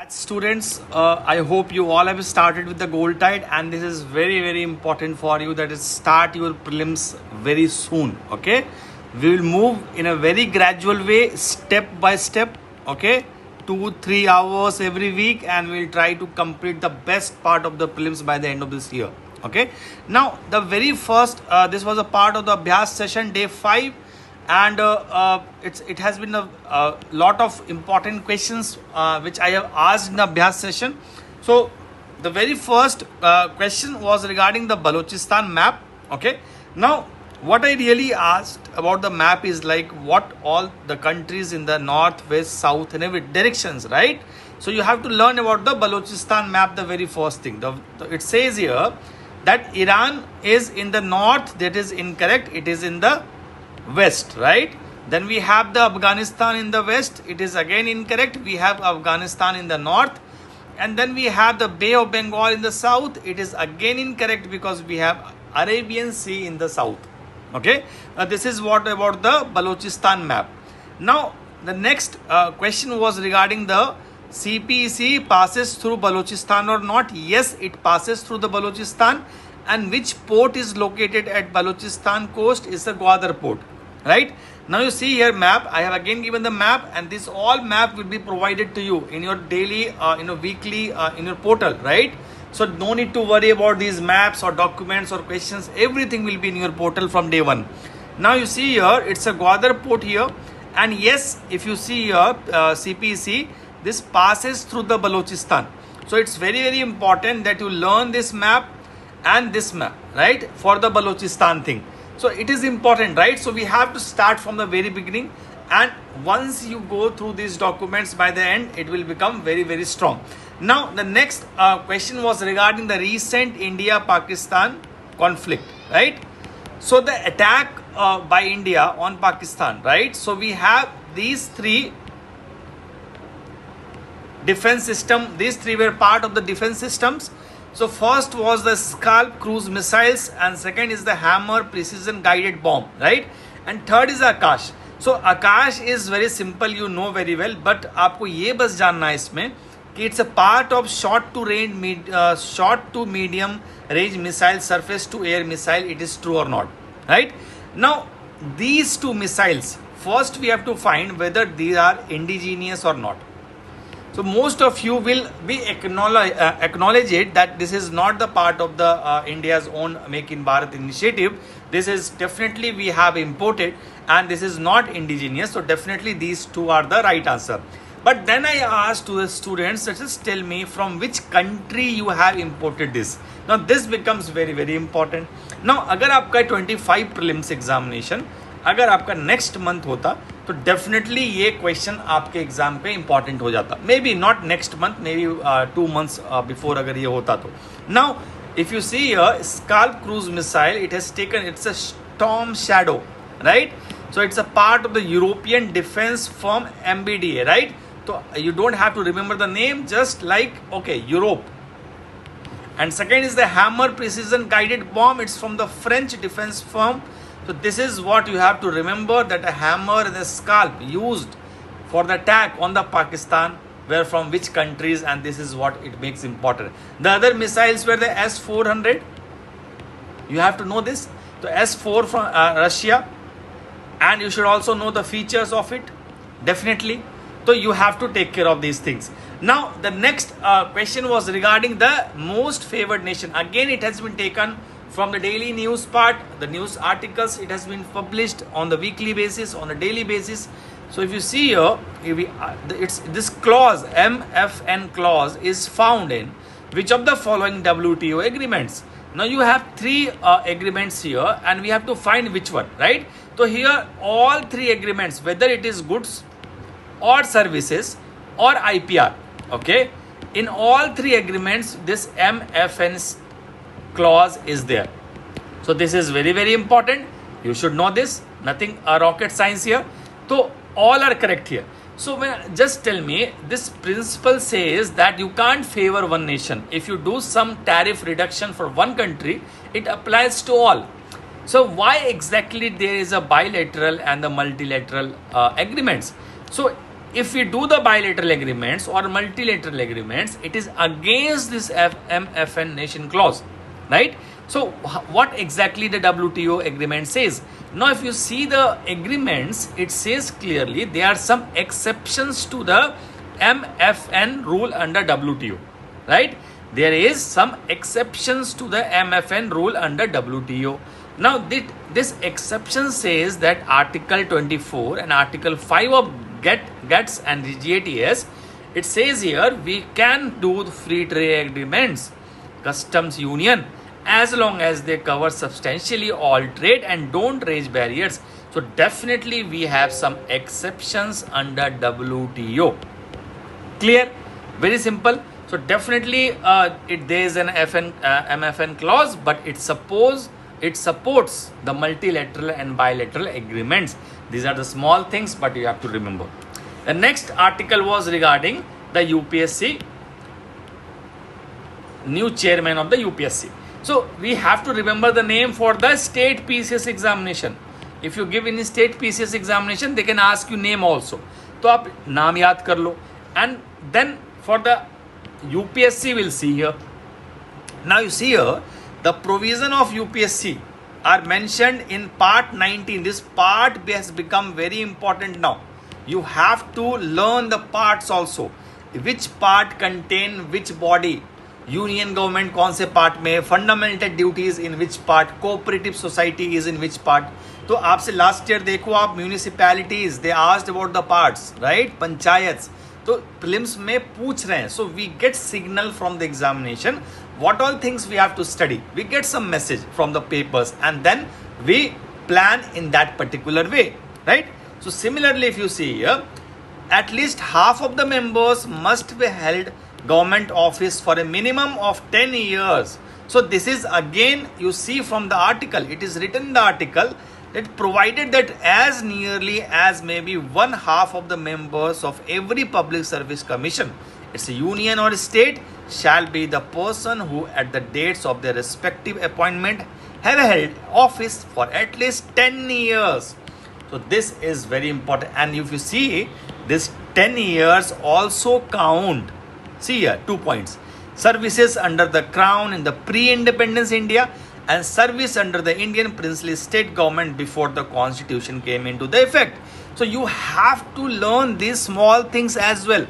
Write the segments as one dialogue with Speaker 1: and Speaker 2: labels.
Speaker 1: Students, I hope you all have started with the gold tide, and this is very important for you, that is start your prelims very soon. Okay, we will move in a very gradual way, step by step. Okay, 2-3 hours every week, and we'll try to complete the best part of the prelims by the end of this year. Okay, now the very first this was a part of the Abhyaas session, day 5, and it has been a lot of important questions which I have asked in the Abhyaas session. So the very first question was regarding the Balochistan map. Okay, now what I really asked about the map is like what all the countries in the north, west, south and every directions, right? So you have to learn about the Balochistan map. The very first thing, it says here that Iran is in the north. That is incorrect. It is in the west, right? Then we have the Afghanistan in the west. It is again incorrect. We have Afghanistan in the north, and then we have the Bay of Bengal in the south. It is again incorrect because we have Arabian Sea in the south. Okay, this is what about the Balochistan map. Now the next question was regarding the CPEC passes through Balochistan or not. Yes, it passes through the Balochistan, and which port is located at Balochistan coast is the Gwadar port, right? Now you see here map. I have again given the map, and this all map will be provided to you in your daily weekly in your portal, right? So no need to worry about these maps or documents or questions. Everything will be in your portal from day 1. Now you see here it's a Gwadar port here, and yes, if you see here CPC, this passes through the Balochistan. So it's very important that you learn this map and this map, right, for the Balochistan thing. So it is important, right? So we have to start from the very beginning, and once you go through these documents, by the end it will become very strong. Now the next question was regarding the recent India-Pakistan conflict, right? So the attack by India on Pakistan, right? So we have these 3 defense system. These 3 were part of the defense systems. So first was the Scalp cruise missiles, and second is the Hammer precision guided bomb, right? And third is Akash. So Akash is very simple, you know very well, but आपको ये बस जानना है इसमें कि it's a part of short to medium range missile, surface to air missile. It is true or not, right? Now these 2 missiles, first we have to find whether these are indigenous or not. So most of you will be acknowledge it that this is not the part of the India's own Make in Bharat initiative. This is definitely we have imported, and this is not indigenous. So definitely these 2 are the right answer. But then I asked to the students, just tell me from which country you have imported this. Now this becomes very important. Now अगर आपका 25 prelims examination अगर आपका next month होता तो definitely ये question आपके exam पे important हो जाता. May be not next month, may be 2 months before अगर ये होता तो. Now if you see scalp cruise missile, it has taken, it's a storm shadow, right? So it's a part of the European defence firm MBDA, right? तो you don't have to remember the name, just like okay Europe. And second is the Hammer precision guided bomb. It's from the French defense firm. So this is what you have to remember, that a hammer and a scalp used for the attack on the Pakistan were from which countries, and this is what it makes important. The other missiles were the S-400. You have to know this. So S-4 from Russia, and you should also know the features of it, definitely. So you have to take care of these things. Now the next question was regarding the most favored nation. Again, it has been taken from the daily news part, the news articles. It has been published on the weekly basis, on a daily basis. So if you see here, it's this clause, MFN clause, is found in which of the following WTO agreements? Now you have 3 agreements here, and we have to find which one, right? So here all 3 agreements, whether it is goods or services or IPR, okay, in all 3 agreements this MFN clause is there. So this is very important. You should know this. Nothing rocket science here. So all are correct here. So just tell me, this principle says that you can't favor one nation. If you do some tariff reduction for one country, it applies to all. So why exactly there is a bilateral and the multilateral agreements? So if we do the bilateral agreements or multilateral agreements, it is against this MFN nation clause, right? So what exactly the WTO agreement says? Now if you see the agreements, it says clearly there are some exceptions to the MFN rule under WTO, right? There is some exceptions to the MFN rule under WTO. Now this exception says that Article 24 and Article 5 of GATS and GATS, it says here we can do free trade agreements, customs union, as long as they cover substantially all trade and don't raise barriers. So definitely we have some exceptions under WTO. Clear? Very simple. So definitely there is an MFN clause, but it supports the multilateral and bilateral agreements. These are the small things, but you have to remember. The next article was regarding the UPSC, new chairman of the UPSC. So we have to remember the name for the state PCS examination. If you give any state PCS examination, they can ask you name also. तो आप नाम याद कर लो. And then for the UPSC, we'll see here. Now you see here, the provision of UPSC are mentioned in part 19. This part has become very important now. You have to learn the parts also. Which part contain which body? Union government कौन से part में, fundamental duties in which part, cooperative society is in which part. तो आपसे last year देखो आप municipalities they asked about the parts, right, panchayat. तो prelims में पूछ रहे हैं. So we get signal from the examination what all things we have to study. We get some message from the papers and then we plan in that particular way, right? So similarly, if you see here, at least half of the members must be held government office for a minimum of 10 years. So this is again, you see from the article, it is written in the article that provided that as nearly as maybe one half of the members of every public service commission, it's a union or a state, shall be the person who at the dates of their respective appointment have held office for at least 10 years. So this is very important. And if you see, this 10 years also count. See here, 2 points. Services under the crown in the pre-independence India and service under the Indian princely state government before the constitution came into the effect. So you have to learn these small things as well.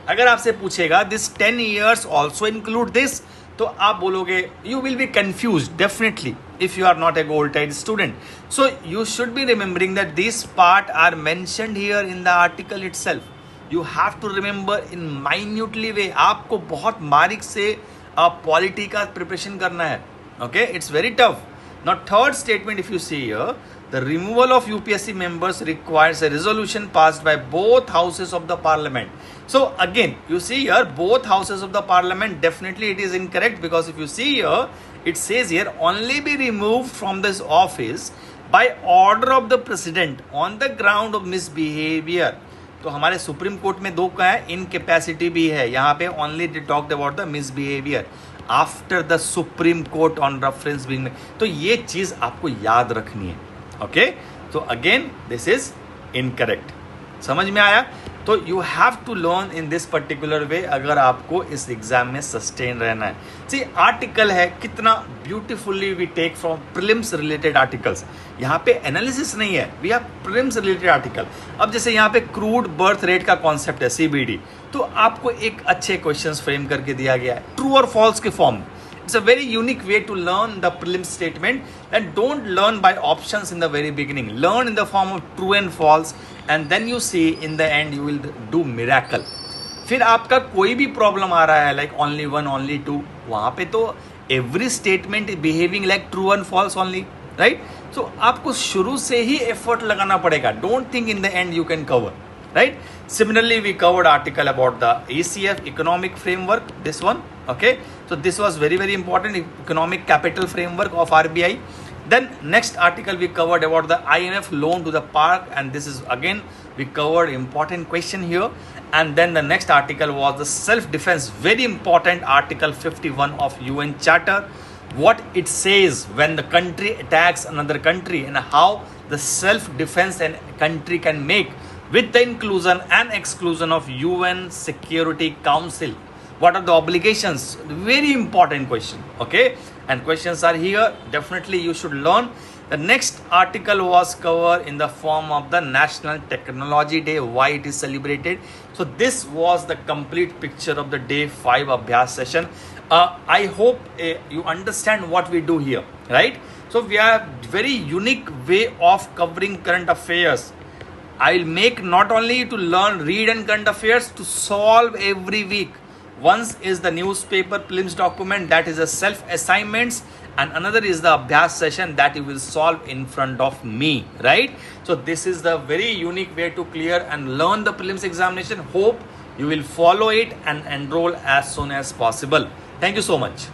Speaker 1: अगर आपसे पूछेगा this 10 years also include this, तो आप बोलोगे you will be confused definitely if you are not a gold tide student. So you should be remembering that this part are mentioned here in the article itself. You have to remember in minutely way. आपको बहुत बारीक से polity का preparation करना है. Okay, it's very tough. Now third statement, if you see here, the removal of UPSC members requires a resolution passed by both houses of the parliament. So again, you see here, both houses of the parliament, definitely it is incorrect, because if you see here, it says here, only be removed from this office by order of the president on the ground of misbehavior. तो हमारे supreme court में दो का है, incapacity भी है. यहाँ पे only they talked about the misbehavior after the supreme court on reference being. तो ये चीज आपको याद रखनी है. ओके, तो अगेन दिस इज इनकरेक्ट. समझ में आया? तो you have to learn in this particular way अगर आपको इस एग्जाम में सस्टेन रहना है. सी आर्टिकल है कितना beautifully we take from prelims related articles. यहाँ पे एनालिसिस नहीं है, we have prelims related article. अब जैसे यहाँ पे क्रूड बर्थ रेट का कॉन्सेप्ट है CBD, तो आपको एक अच्छे क्वेश्चंस फ्रेम करके दिया गया है ट्रू और फॉल्स के form. It's a very unique way to learn the prelim statement, and don't learn by options in the very beginning. Learn in the form of true and false, and then you see in the end you will do miracle. फिर आपका कोई भी problem आ रहा है like only one, only two, वहाँ पे तो every statement is behaving like true and false only, right? So आपको शुरू से ही effort लगाना पड़ेगा. Don't think in the end you can cover, right? Similarly, we covered article about the ACF economic framework, this one. Okay, so this was very, very important, economic capital framework of RBI. Then next article we covered about the IMF loan to the park, and this is again we covered important question here. And then the next article was the self-defense, very important article 51 of UN Charter. What it says when the country attacks another country and how the self-defense and country can make with the inclusion and exclusion of UN Security Council. What are the obligations? Very important question. Okay, and questions are here. Definitely you should learn. The next article was covered in the form of the National Technology Day, why it is celebrated. So this was the complete picture of the day 5 Abhyaas session. I hope you understand what we do here, right? So we have very unique way of covering current affairs. I'll make not only to learn, read and current affairs, to solve every week. Once is the newspaper prelims document, that is a self assignments, and another is the Abhyaas session that you will solve in front of me, right? So this is the very unique way to clear and learn the prelims examination. Hope you will follow it and enroll as soon as possible. Thank you so much.